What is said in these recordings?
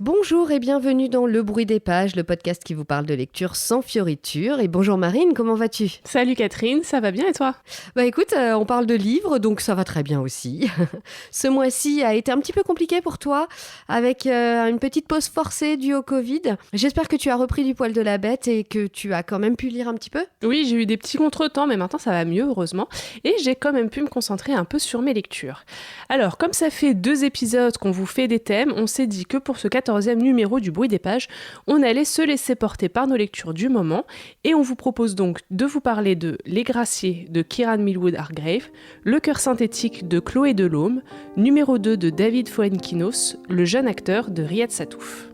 Bonjour et bienvenue dans Le Bruit des Pages, le podcast qui vous parle de lecture sans fioriture. Et bonjour Marine, comment vas-tu ? Salut Catherine, ça va bien et toi ? Écoute, on parle de livres, donc ça va très bien aussi. Ce mois-ci a été un petit peu compliqué pour toi, avec une petite pause forcée due au Covid. J'espère que tu as repris du poil de la bête et que tu as quand même pu lire un petit peu. Oui, j'ai eu des petits contretemps, mais maintenant ça va mieux, heureusement. Et j'ai quand même pu me concentrer un peu sur mes lectures. Alors, comme ça fait 2 épisodes qu'on vous fait des thèmes, on s'est dit que pour ce 14e numéro du Bruit des Pages, on allait se laisser porter par nos lectures du moment. Et on vous propose donc de vous parler de Les Graciers de Kieran Millwood Hargrave, Le Cœur synthétique de Chloé Delhomme, numéro 2 de David Fuenquinos, Le jeune acteur de Riyad Sattouf.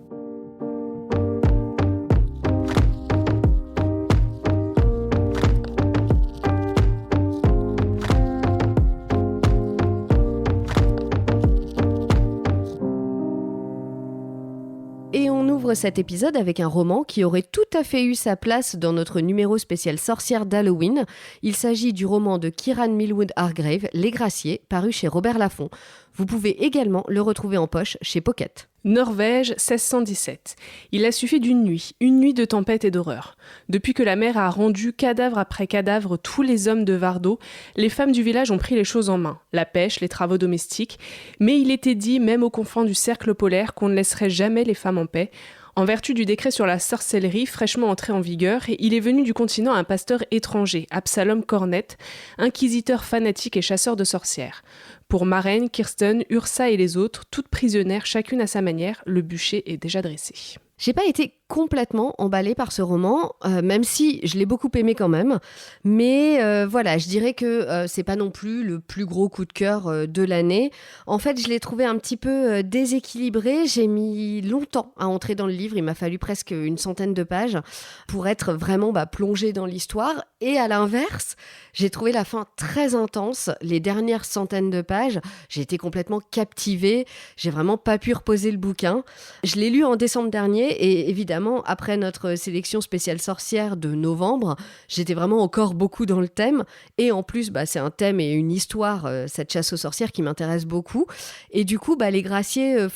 Et on ouvre cet épisode avec un roman qui aurait tout à fait eu sa place dans notre numéro spécial sorcière d'Halloween. Il s'agit du roman de Kieran Millwood Hargrave, Les Graciers, paru chez Robert Laffont. Vous pouvez également le retrouver en poche chez Pocket. Norvège, 1617. Il a suffi d'une nuit de tempête et d'horreur. Depuis que la mer a rendu cadavre après cadavre tous les hommes de Vardø, les femmes du village ont pris les choses en main, la pêche, les travaux domestiques, mais il était dit, même aux confins du cercle polaire, qu'on ne laisserait jamais les femmes en paix. En vertu du décret sur la sorcellerie fraîchement entré en vigueur, il est venu du continent un pasteur étranger, Absalom Cornette, inquisiteur fanatique et chasseur de sorcières. Pour Maren, Kirsten, Ursa et les autres, toutes prisonnières chacune à sa manière, le bûcher est déjà dressé. J'ai pas été complètement emballée par ce roman, même si je l'ai beaucoup aimé quand même. Mais voilà, je dirais que c'est pas non plus le plus gros coup de cœur de l'année. En fait, je l'ai trouvé un petit peu déséquilibré. J'ai mis longtemps à entrer dans le livre. Il m'a fallu presque une centaine de pages pour être vraiment plongée dans l'histoire. Et à l'inverse, j'ai trouvé la fin très intense. Les dernières centaines de pages, j'ai été complètement captivée. J'ai vraiment pas pu reposer le bouquin. Je l'ai lu en décembre dernier et évidemment, après notre sélection spéciale sorcière de novembre, j'étais vraiment encore beaucoup dans le thème. Et en plus, c'est un thème et une histoire, cette chasse aux sorcières qui m'intéresse beaucoup. Et du coup, Les Graciers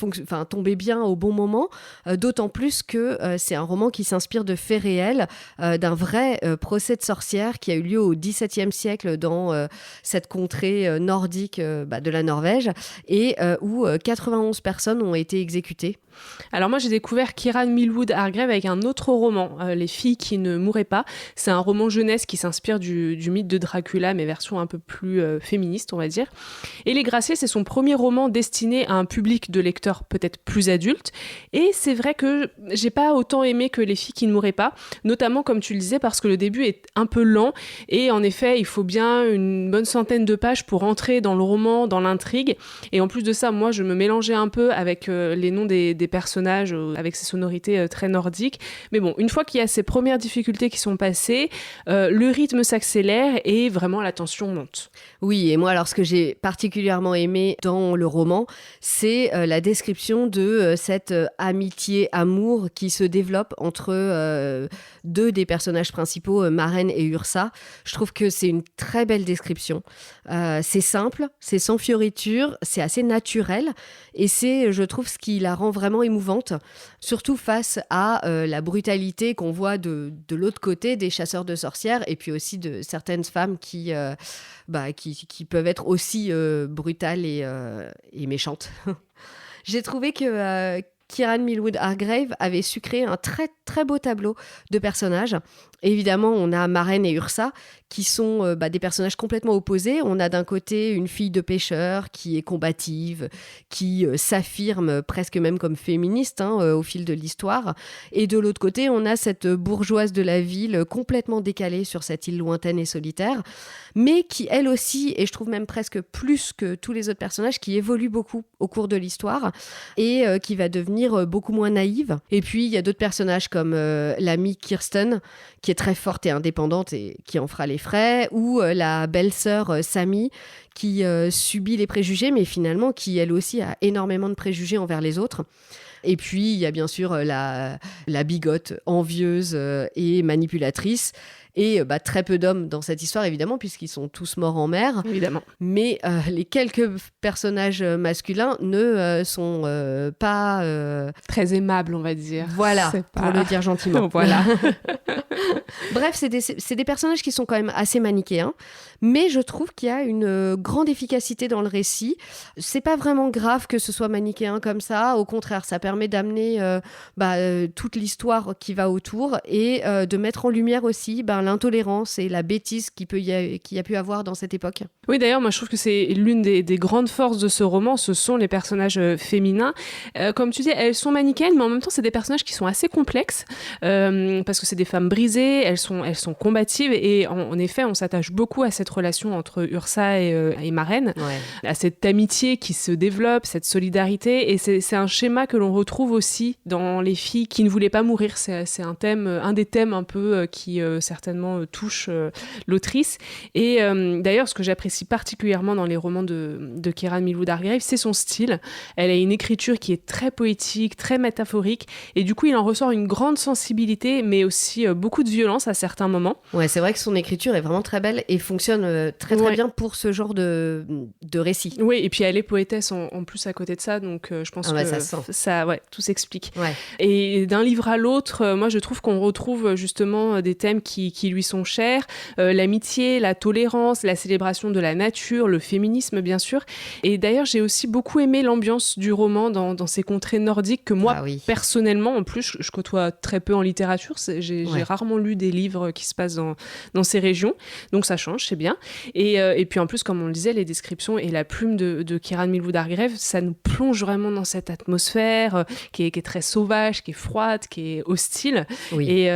tombaient bien au bon moment, d'autant plus que c'est un roman qui s'inspire de faits réels, d'un vrai procès de sorcières qui a eu lieu au XVIIe siècle dans cette contrée nordique de la Norvège et où 91 personnes ont été exécutées. Alors moi j'ai découvert Kieran Millwood Hargrave avec un autre roman, Les filles qui ne mouraient pas. C'est un roman jeunesse qui s'inspire du mythe de Dracula, mais version un peu plus féministe on va dire. Et Les Graciers, c'est son premier roman destiné à un public de lecteurs peut-être plus adultes. Et c'est vrai que j'ai pas autant aimé que Les filles qui ne mouraient pas, notamment comme tu le disais parce que le début est un peu lent et en effet il faut bien une bonne centaine de pages pour entrer dans le roman, dans l'intrigue. Et en plus de ça, moi je me mélangeais un peu avec les noms des personnages avec ces sonorités très nordiques. Mais bon, une fois qu'il y a ces premières difficultés qui sont passées, le rythme s'accélère et vraiment la tension monte. Oui, et moi alors ce que j'ai particulièrement aimé dans le roman, c'est la description de cette amitié-amour qui se développe entre deux des personnages principaux, Maren et Ursa. Je trouve que c'est une très belle description. C'est simple, c'est sans fioriture, c'est assez naturel et c'est, je trouve, ce qui la rend vraiment émouvante, surtout face à la brutalité qu'on voit de l'autre côté des chasseurs de sorcières et puis aussi de certaines femmes qui peuvent être aussi brutales et méchantes. J'ai trouvé que Kieran Millwood Hargrave avait su créer un très très beau tableau de personnages. Évidemment, on a Maren et Ursa qui sont des personnages complètement opposés. On a d'un côté une fille de pêcheur qui est combative, qui s'affirme presque même comme féministe au fil de l'histoire. Et de l'autre côté, on a cette bourgeoise de la ville complètement décalée sur cette île lointaine et solitaire, mais qui elle aussi, et je trouve même presque plus que tous les autres personnages, qui évolue beaucoup au cours de l'histoire et qui va devenir beaucoup moins naïve. Et puis, il y a d'autres personnages comme l'amie Kirsten, qui est très forte et indépendante et qui en fera les frais, ou la belle-sœur Sammy, qui subit les préjugés, mais finalement qui, elle aussi, a énormément de préjugés envers les autres. Et puis, il y a bien sûr la bigote envieuse et manipulatrice. Et très peu d'hommes dans cette histoire, évidemment, puisqu'ils sont tous morts en mer. Évidemment. Mais les quelques personnages masculins ne sont pas... Très aimables, on va dire. Voilà, pour le dire gentiment. Voilà. Bref, c'est des personnages qui sont quand même assez manichéens, mais je trouve qu'il y a une grande efficacité dans le récit. C'est pas vraiment grave que ce soit manichéen comme ça, au contraire, ça permet d'amener toute l'histoire qui va autour et de mettre en lumière aussi l'intolérance et la bêtise qu'il y a pu avoir dans cette époque. Oui, d'ailleurs, moi je trouve que c'est l'une des grandes forces de ce roman, ce sont les personnages féminins. Comme tu dis, elles sont manichéennes, mais en même temps, c'est des personnages qui sont assez complexes, parce que c'est des femmes brisées, elles sont combatives, et en effet, on s'attache beaucoup à cette relation entre Ursa et Maren, à cette amitié qui se développe, cette solidarité, et c'est un schéma que l'on retrouve aussi dans les filles qui ne voulaient pas mourir. C'est un des thèmes un peu qui certainement touche l'autrice. Et d'ailleurs, ce que j'apprécie particulièrement dans les romans de Kieran Millwood Hargrave, c'est son style. Elle a une écriture qui est très poétique, très métaphorique, et du coup, il en ressort une grande sensibilité, mais aussi beaucoup de violence à certains moments. Ouais, c'est vrai que son écriture est vraiment très belle et fonctionne très bien pour ce genre de récit. Oui, et puis elle est poétesse en plus à côté de ça, donc je pense que ça tout s'explique. Ouais. Et d'un livre à l'autre, moi je trouve qu'on retrouve justement des thèmes qui lui sont chers, l'amitié, la tolérance, la célébration de la nature, le féminisme bien sûr. Et d'ailleurs j'ai aussi beaucoup aimé l'ambiance du roman dans ces contrées nordiques que moi personnellement, en plus je côtoie très peu en littérature, j'ai rarement lu des livres qui se passent dans ces régions, donc ça change, c'est bien. Et puis en plus, comme on le disait, les descriptions et la plume de Kieran Millwood Hargrave, ça nous plonge vraiment dans cette atmosphère qui est très sauvage, qui est froide, qui est hostile. Oui. Et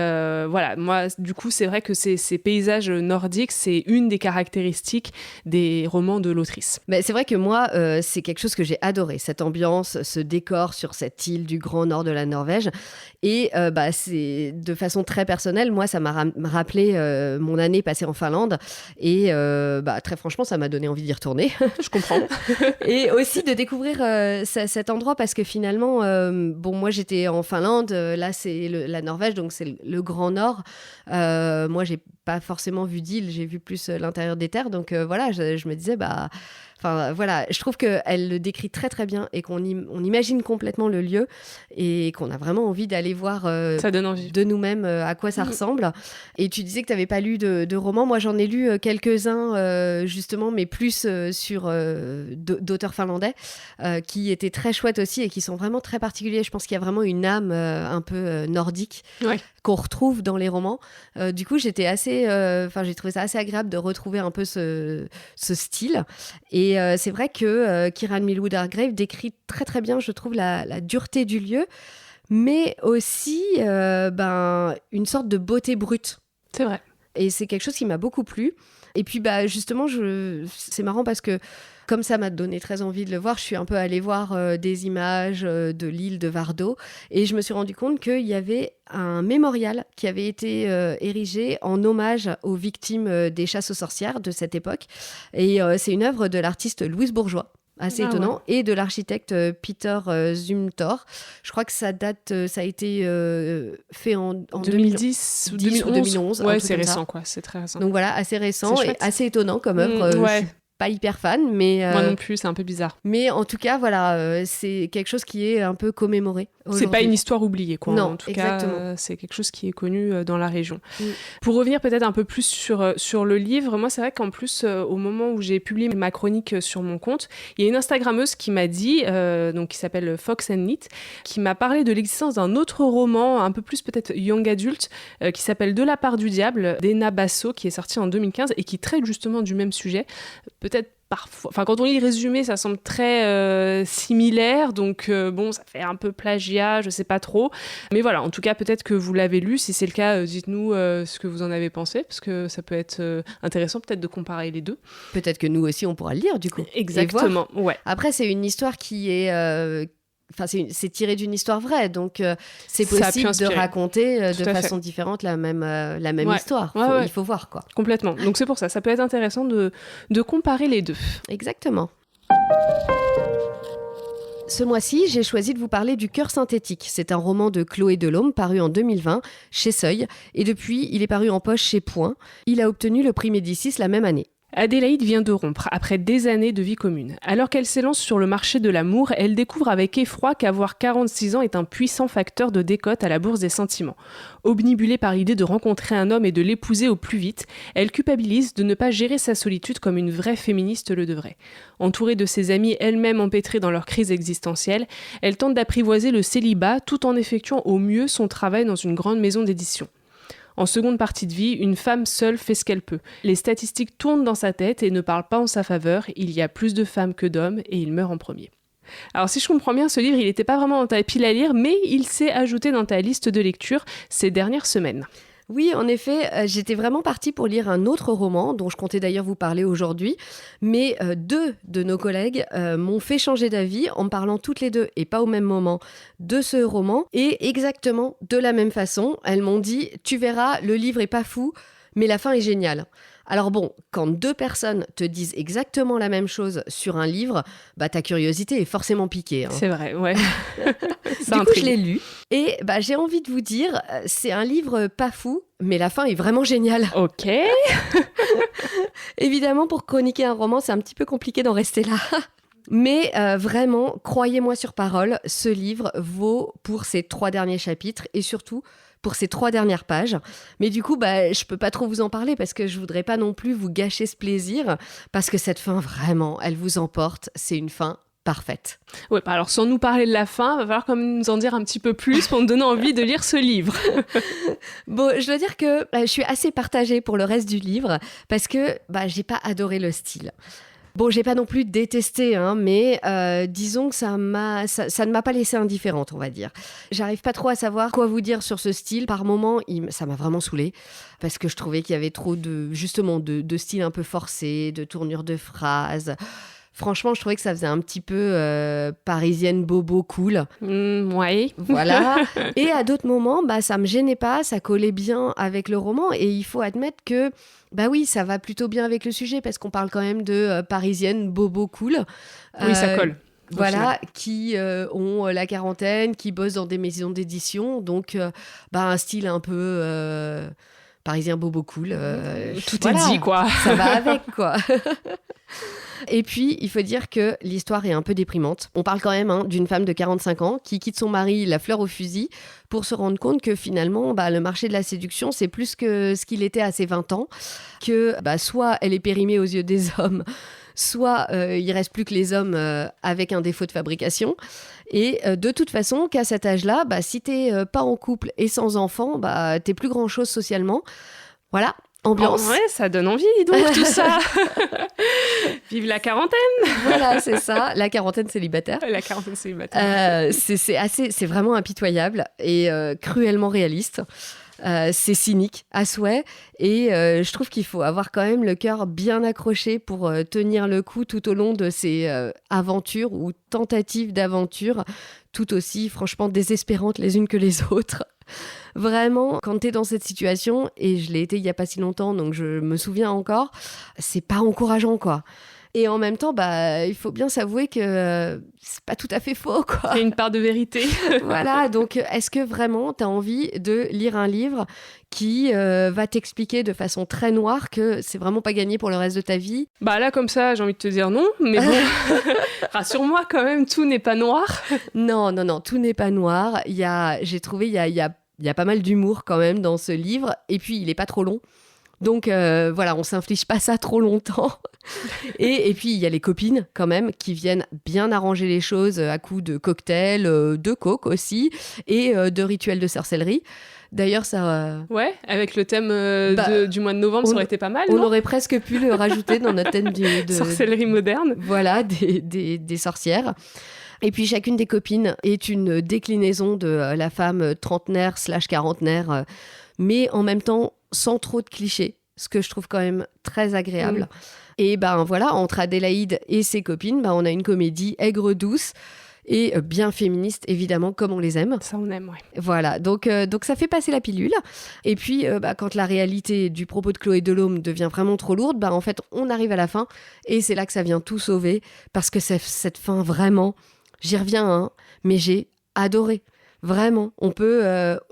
voilà, moi, du coup, c'est vrai que ces paysages nordiques, c'est une des caractéristiques des romans de l'autrice. Mais c'est vrai que moi, c'est quelque chose que j'ai adoré, cette ambiance, ce décor sur cette île du grand nord de la Norvège. Et c'est de façon très personnelle, moi, ça m'a rappelé mon année passée en Finlande. Et très franchement, ça m'a donné envie d'y retourner. Je comprends. Et aussi de découvrir cet endroit, parce que finalement, moi j'étais en Finlande, là c'est la Norvège, donc c'est le Grand Nord. Moi, j'ai pas forcément vu d'île, j'ai vu plus l'intérieur des terres. Donc voilà, je me disais, enfin voilà, je trouve qu'elle le décrit très très bien et qu'on imagine complètement le lieu et qu'on a vraiment envie d'aller voir ça donne envie. De nous-mêmes à quoi ça ressemble. Et tu disais que tu n'avais pas lu de romans. Moi, j'en ai lu quelques-uns justement, mais plus sur d'auteurs finlandais qui étaient très chouettes aussi et qui sont vraiment très particuliers. Je pense qu'il y a vraiment une âme un peu nordique qu'on retrouve dans les romans. Du coup, j'ai trouvé ça assez agréable de retrouver un peu ce style. Et c'est vrai que Kieran Millwood Hargrave décrit très très bien, je trouve, la dureté du lieu, mais aussi une sorte de beauté brute. C'est vrai. Et c'est quelque chose qui m'a beaucoup plu. Et puis justement, c'est marrant parce que comme ça m'a donné très envie de le voir, je suis un peu allée voir des images de l'île de Vardø et je me suis rendu compte qu'il y avait un mémorial qui avait été érigé en hommage aux victimes des chasses aux sorcières de cette époque. Et c'est une œuvre de l'artiste Louise Bourgeois. Assez étonnant, et de l'architecte Peter Zumthor. Je crois que ça a été fait en 2010 ou 2011. Ouais, c'est récent, quoi. C'est très récent. Donc voilà, assez récent et assez étonnant comme œuvre. Je suis pas hyper fan, mais... Moi non plus, c'est un peu bizarre. Mais en tout cas, voilà, c'est quelque chose qui est un peu commémoré aujourd'hui. C'est pas une histoire oubliée, quoi. Non, en tout exactement. cas, c'est quelque chose qui est connu dans la région. Pour revenir peut-être un peu plus sur le livre, moi, c'est vrai qu'en plus, au moment où j'ai publié ma chronique sur mon compte, il y a une Instagrammeuse qui m'a dit, qui s'appelle Fox and Knit, qui m'a parlé de l'existence d'un autre roman, un peu plus peut-être young adulte, qui s'appelle De la part du diable, d'Ena Basso, qui est sorti en 2015 et qui traite justement du même sujet. Peut-être parfois, quand on lit le résumé, ça semble très similaire, donc ça fait un peu plagiat, je sais pas trop. Mais voilà, en tout cas, peut-être que vous l'avez lu. Si c'est le cas, dites-nous ce que vous en avez pensé, parce que ça peut être intéressant peut-être de comparer les deux. Peut-être que nous aussi, on pourra le lire, du coup. Exactement, ouais. Après, c'est une histoire qui est... c'est tiré d'une histoire vraie, donc c'est possible de raconter de façon différente la même histoire. Il faut voir, quoi. Complètement. Donc c'est pour ça peut être intéressant de comparer les deux. Exactement. Ce mois-ci, j'ai choisi de vous parler du Cœur synthétique. C'est un roman de Chloé Delhomme paru en 2020 chez Seuil et depuis, il est paru en poche chez Point. Il a obtenu le prix Médicis la même année. Adélaïde vient de rompre après des années de vie commune. Alors qu'elle s'élance sur le marché de l'amour, elle découvre avec effroi qu'avoir 46 ans est un puissant facteur de décote à la bourse des sentiments. Obnubilée par l'idée de rencontrer un homme et de l'épouser au plus vite, elle culpabilise de ne pas gérer sa solitude comme une vraie féministe le devrait. Entourée de ses amies elle-même empêtrées dans leur crise existentielle, elle tente d'apprivoiser le célibat tout en effectuant au mieux son travail dans une grande maison d'édition. En seconde partie de vie, une femme seule fait ce qu'elle peut. Les statistiques tournent dans sa tête et ne parlent pas en sa faveur. Il y a plus de femmes que d'hommes et il meurt en premier. Alors si je comprends bien, ce livre, il n'était pas vraiment dans ta pile à lire, mais il s'est ajouté dans ta liste de lecture ces dernières semaines. Oui, en effet, j'étais vraiment partie pour lire un autre roman, dont je comptais d'ailleurs vous parler aujourd'hui, mais deux de nos collègues m'ont fait changer d'avis en me parlant toutes les deux, et pas au même moment, de ce roman, et exactement de la même façon. Elles m'ont dit « Tu verras, le livre est pas fou, mais la fin est géniale ». Alors bon, quand deux personnes te disent exactement la même chose sur un livre, bah ta curiosité est forcément piquée. C'est vrai, ouais. Du coup, je l'ai lu et bah, j'ai envie de vous dire, c'est un livre pas fou, mais la fin est vraiment géniale. Ok. Évidemment, pour chroniquer un roman, c'est un petit peu compliqué d'en rester là. Mais vraiment, croyez-moi sur parole, ce livre vaut pour ses 3 derniers chapitres et surtout pour ces 3 dernières pages. Mais du coup, je peux pas trop vous en parler parce que je voudrais pas non plus vous gâcher ce plaisir parce que cette fin, vraiment, elle vous emporte. C'est une fin parfaite. Ouais, alors sans nous parler de la fin, va falloir quand même nous en dire un petit peu plus pour nous donner envie de lire ce livre. Bon, je dois dire que je suis assez partagée pour le reste du livre parce que j'ai pas adoré le style. Bon, j'ai pas non plus détesté, mais disons que ça ne m'a pas laissé indifférente, on va dire. J'arrive pas trop à savoir quoi vous dire sur ce style. Par moments, ça m'a vraiment saoulée parce que je trouvais qu'il y avait trop de style un peu forcé, de tournure de phrases. Franchement, je trouvais que ça faisait un petit peu parisienne bobo cool. Ouais. Voilà. Et à d'autres moments, ça me gênait pas, ça collait bien avec le roman. Et il faut admettre que, oui, ça va plutôt bien avec le sujet parce qu'on parle quand même de parisienne bobo cool. Oui, ça colle. Voilà, qui ont la quarantaine, qui bossent dans des maisons d'édition. Donc, un style un peu parisien bobo cool. Tout est dit, quoi. Ça va avec, quoi. Et puis, il faut dire que l'histoire est un peu déprimante. On parle quand même d'une femme de 45 ans qui quitte son mari, la fleur au fusil, pour se rendre compte que finalement, le marché de la séduction, c'est plus que ce qu'il était à ses 20 ans. Que soit elle est périmée aux yeux des hommes, soit il reste plus que les hommes avec un défaut de fabrication. Et de toute façon, qu'à cet âge-là, si t'es pas en couple et sans enfant, t'es plus grand-chose socialement. Voilà. Ambiance. Ouais, ça donne envie, donc, tout ça. Vive la quarantaine. Voilà, c'est ça. La quarantaine célibataire. La quarantaine célibataire. C'est vraiment impitoyable et cruellement réaliste. C'est cynique à souhait et je trouve qu'il faut avoir quand même le cœur bien accroché pour tenir le coup tout au long de ces aventures ou tentatives d'aventure tout aussi franchement désespérantes les unes que les autres. Vraiment, quand t'es dans cette situation, et je l'ai été il y a pas si longtemps, donc je me souviens encore, c'est pas encourageant, quoi. Et en même temps, il faut bien s'avouer que c'est pas tout à fait faux, quoi. Il y a une part de vérité. Voilà, donc est-ce que vraiment t'as envie de lire un livre qui va t'expliquer de façon très noire que c'est vraiment pas gagné pour le reste de ta vie? Là, comme ça, j'ai envie de te dire non, mais bon, rassure-moi quand même, tout n'est pas noir. Non, tout n'est pas noir. J'ai trouvé, il y a pas mal d'humour quand même dans ce livre, et puis il est pas trop long. Donc voilà, on s'inflige pas ça trop longtemps. Et puis il y a les copines quand même qui viennent bien arranger les choses à coups de cocktails, de coke aussi, et de rituels de sorcellerie. D'ailleurs, ça... Ouais, avec le thème du mois de novembre, ça aurait été pas mal, on non ? aurait presque pu le rajouter dans notre thème de sorcellerie moderne. Voilà, des sorcières. Et puis chacune des copines est une déclinaison de la femme trentenaire/quarantenaire, mais en même temps sans trop de clichés, ce que je trouve quand même très agréable. Et voilà, entre Adélaïde et ses copines, on a une comédie aigre douce et bien féministe, évidemment, comme on les aime. Ça, on aime, ouais. Voilà, donc ça fait passer la pilule. Et puis, quand la réalité du propos de Chloé Delhomme devient vraiment trop lourde, en fait, on arrive à la fin et c'est là que ça vient tout sauver parce que cette fin, vraiment... J'y reviens, hein, mais j'ai adoré. Vraiment,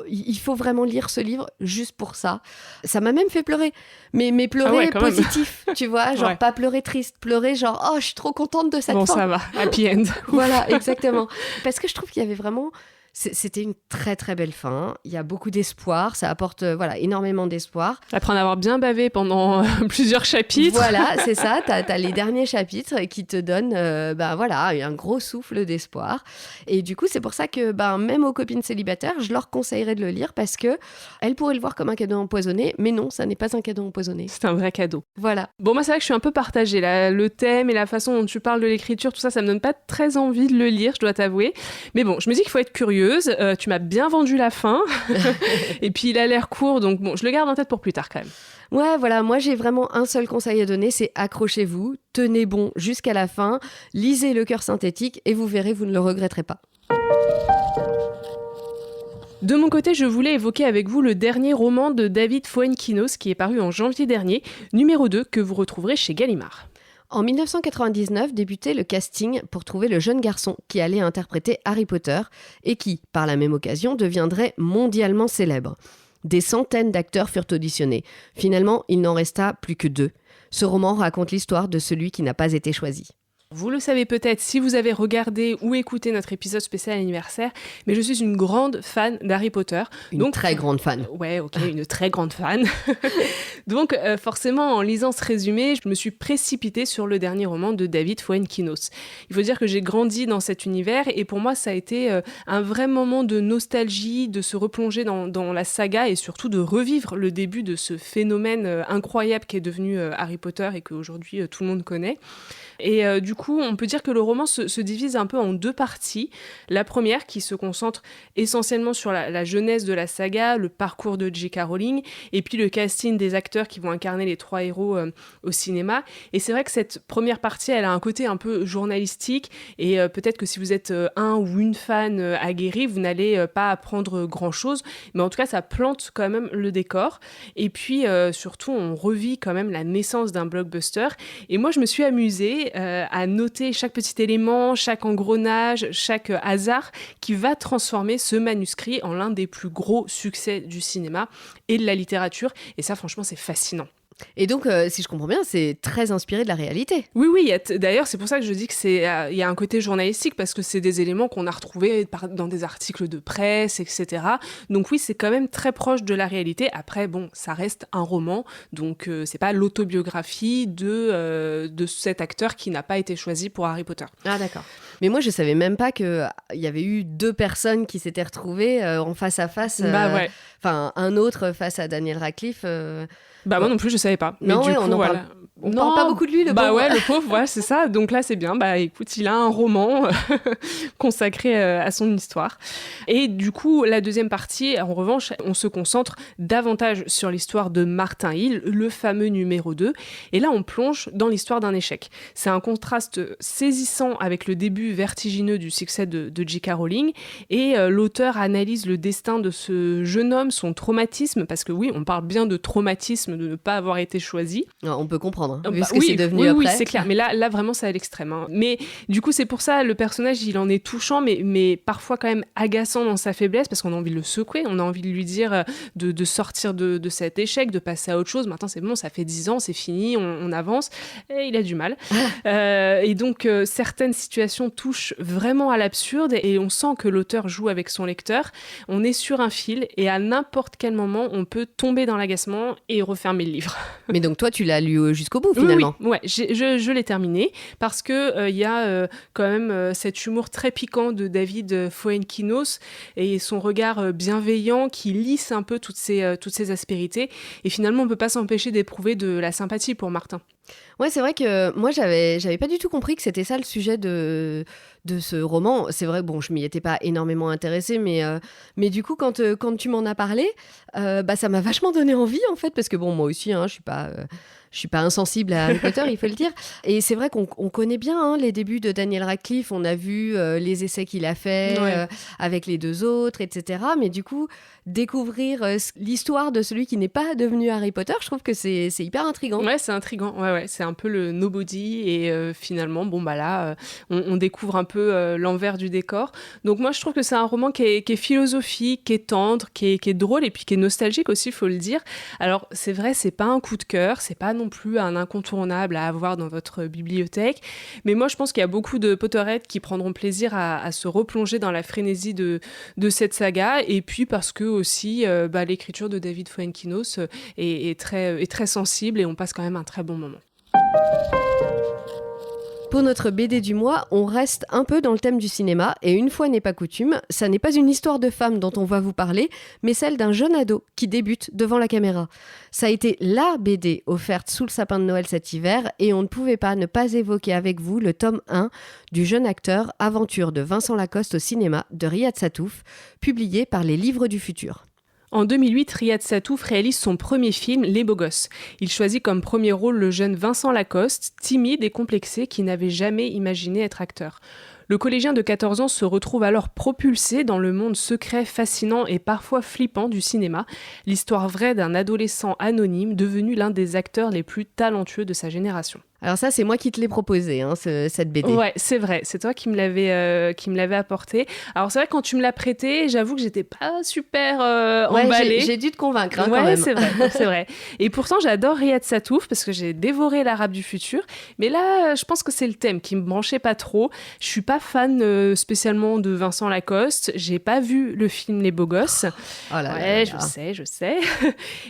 il faut vraiment lire ce livre juste pour ça. Ça m'a même fait pleurer, mais pleurer positif, tu vois, genre pas pleurer triste, pleurer genre je suis trop contente de cette fin. Bon, ça va, happy end. Voilà, exactement. Parce que je trouve qu'il y avait vraiment... C'était une très très belle fin. Il y a beaucoup d'espoir. Ça apporte énormément d'espoir. Après en avoir bien bavé pendant plusieurs chapitres. Voilà, c'est ça. T'as les derniers chapitres qui te donnent un gros souffle d'espoir. Et du coup, c'est pour ça que même aux copines célibataires, je leur conseillerais de le lire parce que elles pourraient le voir comme un cadeau empoisonné. Mais non, ça n'est pas un cadeau empoisonné. C'est un vrai cadeau. Voilà. Bon, moi, c'est vrai que je suis un peu partagée. Là. Le thème et la façon dont tu parles de l'écriture, tout ça, ça me donne pas très envie de le lire, je dois t'avouer. Mais bon, je me dis qu'il faut être curieux. Tu m'as bien vendu la fin. Et puis, il a l'air court, donc bon, je le garde en tête pour plus tard quand même. Ouais, voilà, moi j'ai vraiment un seul conseil à donner, c'est accrochez-vous, tenez bon jusqu'à la fin, lisez Le Cœur synthétique et vous verrez, vous ne le regretterez pas. De mon côté, je voulais évoquer avec vous le dernier roman de David Fuenquinos qui est paru en janvier dernier, numéro 2, que vous retrouverez chez Gallimard. En 1999 débutait le casting pour trouver le jeune garçon qui allait interpréter Harry Potter et qui, par la même occasion, deviendrait mondialement célèbre. Des centaines d'acteurs furent auditionnés. Finalement, il n'en resta plus que 2. Ce roman raconte l'histoire de celui qui n'a pas été choisi. Vous le savez peut-être si vous avez regardé ou écouté notre épisode spécial anniversaire, mais je suis une grande fan d'Harry Potter. Une très grande fan. Ouais, ok, une très grande fan. Donc forcément, en lisant ce résumé, je me suis précipitée sur le dernier roman de David Fuenquinos. Il faut dire que j'ai grandi dans cet univers et pour moi, ça a été un vrai moment de nostalgie, de se replonger dans la saga et surtout de revivre le début de ce phénomène incroyable qui est devenu Harry Potter et qu'aujourd'hui tout le monde connaît. Et du coup, on peut dire que le roman se divise un peu en 2 parties. La première qui se concentre essentiellement sur la jeunesse de la saga, le parcours de J.K. Rowling, et puis le casting des acteurs qui vont incarner les 3 héros au cinéma. Et c'est vrai que cette première partie, elle a un côté un peu journalistique, et peut-être que si vous êtes un ou une fan aguerri, vous n'allez pas apprendre grand-chose, mais en tout cas, ça plante quand même le décor. Et puis, surtout, on revit quand même la naissance d'un blockbuster. Et moi, je me suis amusée à noter chaque petit élément, chaque engrenage, chaque hasard qui va transformer ce manuscrit en l'un des plus gros succès du cinéma et de la littérature. Et ça, franchement, c'est fascinant. Et donc, si je comprends bien, c'est très inspiré de la réalité. Oui, d'ailleurs, c'est pour ça que je dis qu'il y a un côté journalistique, parce que c'est des éléments qu'on a retrouvés dans des articles de presse, etc. Donc oui, c'est quand même très proche de la réalité. Après, bon, ça reste un roman, donc c'est pas l'autobiographie de cet acteur qui n'a pas été choisi pour Harry Potter. Ah d'accord. Mais moi, je savais même pas qu'il y avait eu 2 personnes qui s'étaient retrouvées en face à face. Ouais. Enfin, un autre face à Daniel Radcliffe. Moi non plus, je savais pas. Mais non, du coup, on parle pas beaucoup de lui, le pauvre. Ouais, le pauvre, ouais, c'est ça. Donc là, c'est bien. Écoute, il a un roman consacré à son histoire. Et du coup, la deuxième partie, en revanche, on se concentre davantage sur l'histoire de Martin Hill, le fameux numéro 2. Et là, on plonge dans l'histoire d'un échec. C'est un contraste saisissant avec le début vertigineux du succès de J.K. Rowling. Et l'auteur analyse le destin de ce jeune homme, son traumatisme, parce que oui, on parle bien de traumatisme de ne pas avoir été choisi. On peut comprendre, vu ce que c'est devenu après. Oui, c'est clair. Mais là, vraiment, c'est à l'extrême. Hein. Mais du coup, c'est pour ça, le personnage, il en est touchant, mais parfois quand même agaçant dans sa faiblesse, parce qu'on a envie de le secouer, on a envie de lui dire de sortir de cet échec, de passer à autre chose. Maintenant, c'est bon, ça fait 10 ans, c'est fini, on avance. Et il a du mal. Et donc, certaines situations touchent vraiment à l'absurde, et on sent que l'auteur joue avec son lecteur. On est sur un fil, et à n'importe quel moment, on peut tomber dans l'agacement et refermer le livre. Mais donc toi, tu l'as lu jusqu'au bout, finalement. Oui, ouais, je l'ai terminé, parce que y a quand même cet humour très piquant de David Fuenquinos et son regard bienveillant qui lisse un peu toutes ces aspérités. Et finalement, on peut pas s'empêcher d'éprouver de la sympathie pour Martin. Ouais, c'est vrai que moi, j'avais pas du tout compris que c'était ça le sujet de ce roman. C'est vrai, bon, je m'y étais pas énormément intéressée, mais du coup, quand tu m'en as parlé, ça m'a vachement donné envie, en fait, parce que bon, moi aussi, hein, je suis pas insensible à Harry Potter, il faut le dire. Et c'est vrai qu'on connaît bien les débuts de Daniel Radcliffe. On a vu les essais qu'il a fait avec les 2 autres, etc. Mais du coup, découvrir l'histoire de celui qui n'est pas devenu Harry Potter, je trouve que c'est hyper intriguant. Ouais, c'est intriguant. Ouais. ouais, c'est un peu le nobody et finalement, bon bah là, on découvre un peu l'envers du décor. Donc moi, je trouve que c'est un roman qui est philosophique, qui est tendre, qui est drôle et puis qui est nostalgique aussi, il faut le dire. Alors c'est vrai, c'est pas un coup de cœur, c'est pas non plus un incontournable à avoir dans votre bibliothèque, mais moi je pense qu'il y a beaucoup de Potterheads qui prendront plaisir à se replonger dans la frénésie de cette saga, et puis parce que aussi l'écriture de David Fuenkinos est très sensible et on passe quand même un très bon moment. Pour notre BD du mois, on reste un peu dans le thème du cinéma, et une fois n'est pas coutume, ça n'est pas une histoire de femme dont on va vous parler, mais celle d'un jeune ado qui débute devant la caméra. Ça a été la BD offerte sous le sapin de Noël cet hiver, et on ne pouvait pas ne pas évoquer avec vous le tome 1 du jeune acteur Aventure de Vincent Lacoste au cinéma de Riyad Sattouf, publié par les Livres du Futur. En 2008, Riyad Sattouf réalise son premier film, Les Beaux Gosses. Il choisit comme premier rôle le jeune Vincent Lacoste, timide et complexé, qui n'avait jamais imaginé être acteur. Le collégien de 14 ans se retrouve alors propulsé dans le monde secret, fascinant et parfois flippant du cinéma, l'histoire vraie d'un adolescent anonyme devenu l'un des acteurs les plus talentueux de sa génération. Alors ça, c'est moi qui te l'ai proposé, cette BD. Ouais, c'est vrai, c'est toi qui me l'avais apporté. Alors c'est vrai, quand tu me l'as prêté, j'avoue que j'étais pas super emballée. J'ai dû te convaincre quand ouais, même. C'est vrai. Et pourtant, j'adore Riyad Sattouf parce que j'ai dévoré l'Arabe du futur. Mais là, je pense que c'est le thème qui me branchait pas trop. Je suis pas fan spécialement de Vincent Lacoste. J'ai pas vu le film Les Beaux Gosses. Oh là ouais, là. je sais.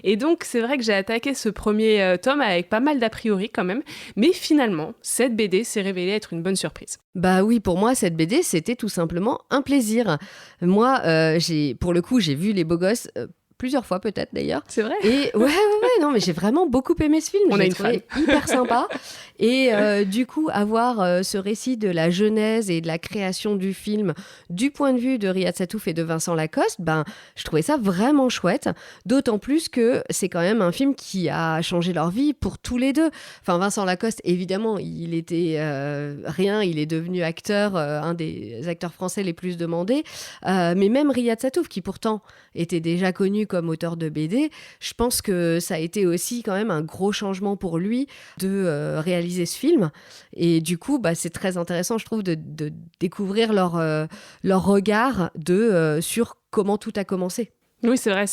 Et donc, c'est vrai que j'ai attaqué ce premier tome avec pas mal d'a priori quand même. Mais finalement, cette BD s'est révélée être une bonne surprise. Bah oui, pour moi, cette BD, c'était tout simplement un plaisir. Moi, pour le coup, j'ai vu Les Beaux Gosses plusieurs fois peut-être d'ailleurs. C'est vrai ? Et ouais, non, mais j'ai vraiment beaucoup aimé ce film. On je a l'ai une trouvé fan. hyper sympa. Et du coup, avoir ce récit de la genèse et de la création du film du point de vue de Riyad Sattouf et de Vincent Lacoste, je trouvais ça vraiment chouette. D'autant plus que c'est quand même un film qui a changé leur vie pour tous les deux. Enfin, Vincent Lacoste, évidemment, il était rien, il est devenu acteur, un des acteurs français les plus demandés. Mais même Riyad Sattouf, qui pourtant était déjà connu comme auteur de BD, je pense que ça a été aussi quand même un gros changement pour lui de réaliser ce film. Et du coup, c'est très intéressant, je trouve, de découvrir leur regard sur comment tout a commencé. Oui, c'est vrai,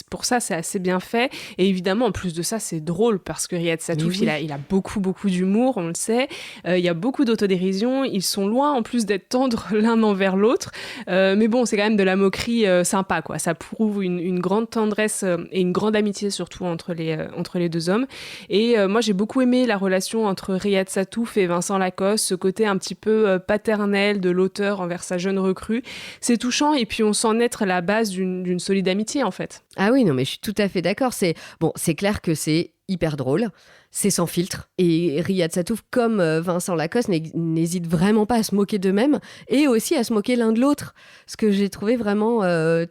pour ça, c'est assez bien fait. Et évidemment, en plus de ça, c'est drôle parce que Riyad Sattouf, oui. il a beaucoup, beaucoup d'humour, on le sait. Il y a beaucoup d'autodérision. Ils sont loin, en plus, d'être tendres l'un envers l'autre. Mais bon, c'est quand même de la moquerie sympa, quoi. Ça prouve une grande tendresse et une grande amitié, surtout entre les deux hommes. Et moi, j'ai beaucoup aimé la relation entre Riyad Sattouf et Vincent Lacoste, ce côté un petit peu paternel de l'auteur envers sa jeune recrue. C'est touchant et puis on sent naître la base d'une solide amitié, en fait. Ah oui, non, mais je suis tout à fait d'accord. C'est clair que c'est hyper drôle, c'est sans filtre. Et Riyad Sattouf, comme Vincent Lacoste, n'hésite vraiment pas à se moquer d'eux-mêmes et aussi à se moquer l'un de l'autre. Ce que j'ai trouvé vraiment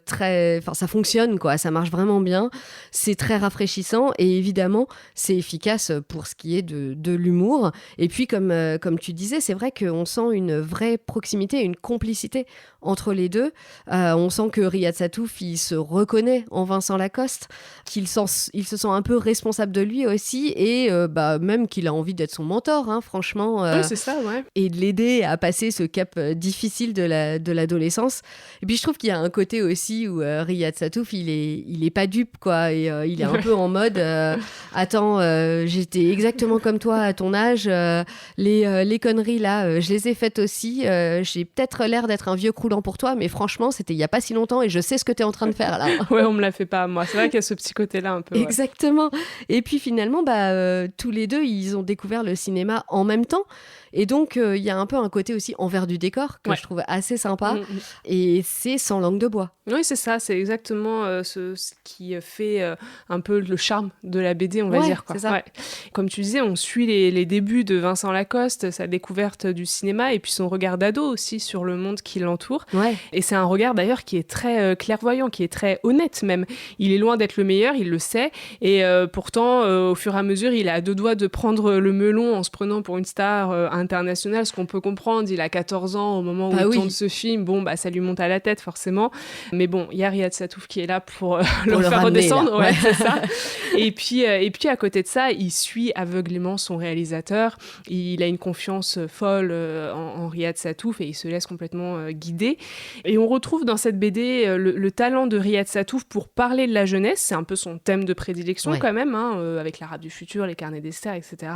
très... Enfin, ça fonctionne, quoi. Ça marche vraiment bien. C'est très rafraîchissant et évidemment, c'est efficace pour ce qui est de l'humour. Et puis, comme tu disais, c'est vrai qu'on sent une vraie proximité, une complicité entre les deux. On sent que Riyad Sattouf, il se reconnaît en Vincent Lacoste, il se sent un peu responsable de lui aussi et même qu'il a envie d'être son mentor, franchement. Oui, c'est ça, ouais. Et de l'aider à passer ce cap difficile de l'adolescence. Et puis je trouve qu'il y a un côté aussi où Riyad Sattouf, il est pas dupe, quoi. Et il est un peu en mode attends, j'étais exactement comme toi à ton âge. Les conneries là, je les ai faites aussi. J'ai peut-être l'air d'être un vieux croulant pour toi, mais franchement, c'était il y a pas si longtemps et je sais ce que tu es en train de faire là. Ouais, on me l'a fait pas à moi. C'est vrai qu'il y a ce petit côté-là un peu. Ouais. Exactement. Et puis finalement, tous les deux, ils ont découvert le cinéma en même temps. Et donc, il y a un peu un côté aussi envers du décor que je trouve assez sympa. Et c'est sans langue de bois. Oui, c'est ça. C'est exactement ce qui fait un peu le charme de la BD, on va dire. Quoi. C'est ça. Ouais. Comme tu disais, on suit les débuts de Vincent Lacoste, sa découverte du cinéma et puis son regard d'ado aussi sur le monde qui l'entoure. Ouais. Et c'est un regard d'ailleurs qui est très clairvoyant, qui est très honnête même. Il est loin d'être le meilleur, il le sait. Et pourtant, au fur et à mesure, il a à deux doigts de prendre le melon en se prenant pour une star international, ce qu'on peut comprendre. Il a 14 ans au moment où il tourne ce film. Bon, ça lui monte à la tête, forcément. Mais bon, il y a Riyad Satouf qui est là pour le faire redescendre. Ouais, c'est ça. Et puis, à côté de ça, il suit aveuglément son réalisateur. Il a une confiance folle en Riyad Satouf et il se laisse complètement guider. Et on retrouve dans cette BD le talent de Riyad Satouf pour parler de la jeunesse. C'est un peu son thème de prédilection quand même, avec l'Arabe du futur, les carnets d'Esther, etc.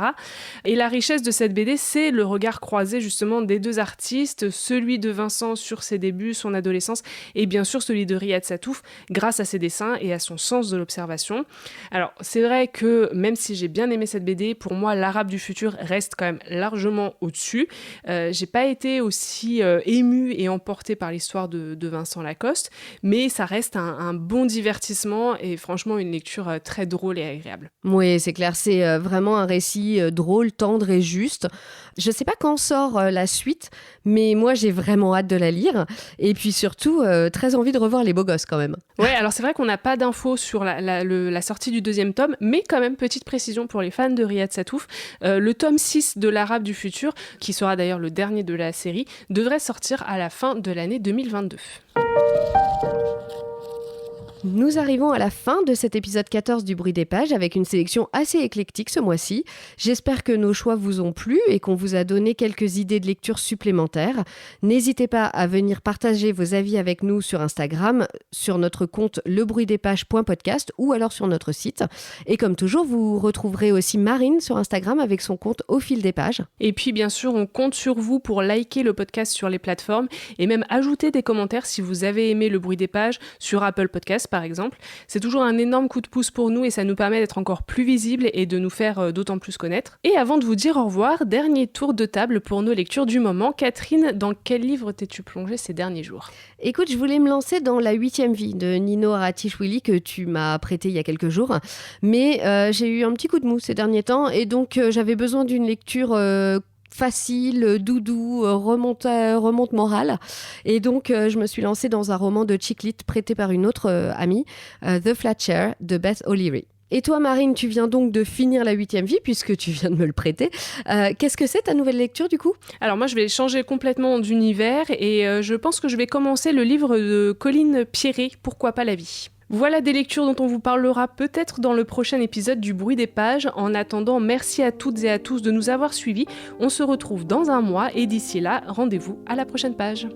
Et la richesse de cette BD, c'est le regard croisé justement des deux artistes, celui de Vincent sur ses débuts, son adolescence, et bien sûr celui de Riyad Satouf grâce à ses dessins et à son sens de l'observation. Alors c'est vrai que même si j'ai bien aimé cette BD, pour moi l'Arabe du futur reste quand même largement au-dessus. J'ai pas été aussi émue et emportée par l'histoire de Vincent Lacoste, mais ça reste un bon divertissement et franchement une lecture très drôle et agréable. Oui, c'est clair, c'est vraiment un récit drôle, tendre et juste. Je sais pas quand sort la suite, mais moi j'ai vraiment hâte de la lire et puis surtout très envie de revoir les beaux gosses quand même. Ouais, alors c'est vrai qu'on n'a pas d'infos sur la sortie du deuxième tome, mais quand même petite précision pour les fans de Riyad Satouf, le tome 6 de l'Arabe du futur, qui sera d'ailleurs le dernier de la série, devrait sortir à la fin de l'année 2022. Nous arrivons à la fin de cet épisode 14 du Bruit des pages avec une sélection assez éclectique ce mois-ci. J'espère que nos choix vous ont plu et qu'on vous a donné quelques idées de lecture supplémentaires. N'hésitez pas à venir partager vos avis avec nous sur Instagram, sur notre compte lebruitdespages.podcast ou alors sur notre site. Et comme toujours, vous retrouverez aussi Marine sur Instagram avec son compte Au fil des pages. Et puis bien sûr, on compte sur vous pour liker le podcast sur les plateformes et même ajouter des commentaires si vous avez aimé le Bruit des pages sur Apple Podcasts par exemple. C'est toujours un énorme coup de pouce pour nous et ça nous permet d'être encore plus visibles et de nous faire d'autant plus connaître. Et avant de vous dire au revoir, dernier tour de table pour nos lectures du moment. Catherine, dans quel livre t'es-tu plongée ces derniers jours ? Écoute, je voulais me lancer dans La 8e vie de Nino Haratichvili que tu m'as prêté il y a quelques jours, mais j'ai eu un petit coup de mou ces derniers temps et donc j'avais besoin d'une lecture facile, doudou, remonte morale. Et donc, je me suis lancée dans un roman de chick lit prêté par une autre amie, The Flat Chair de Beth O'Leary. Et toi, Marine, tu viens donc de finir La 8e vie, puisque tu viens de me le prêter. Qu'est-ce que c'est ta nouvelle lecture, du coup ? Alors moi, je vais changer complètement d'univers et je pense que je vais commencer le livre de Colline Pierret, Pourquoi pas la vie ? Voilà des lectures dont on vous parlera peut-être dans le prochain épisode du Bruit des pages. En attendant, merci à toutes et à tous de nous avoir suivis. On se retrouve dans un mois et d'ici là, rendez-vous à la prochaine page.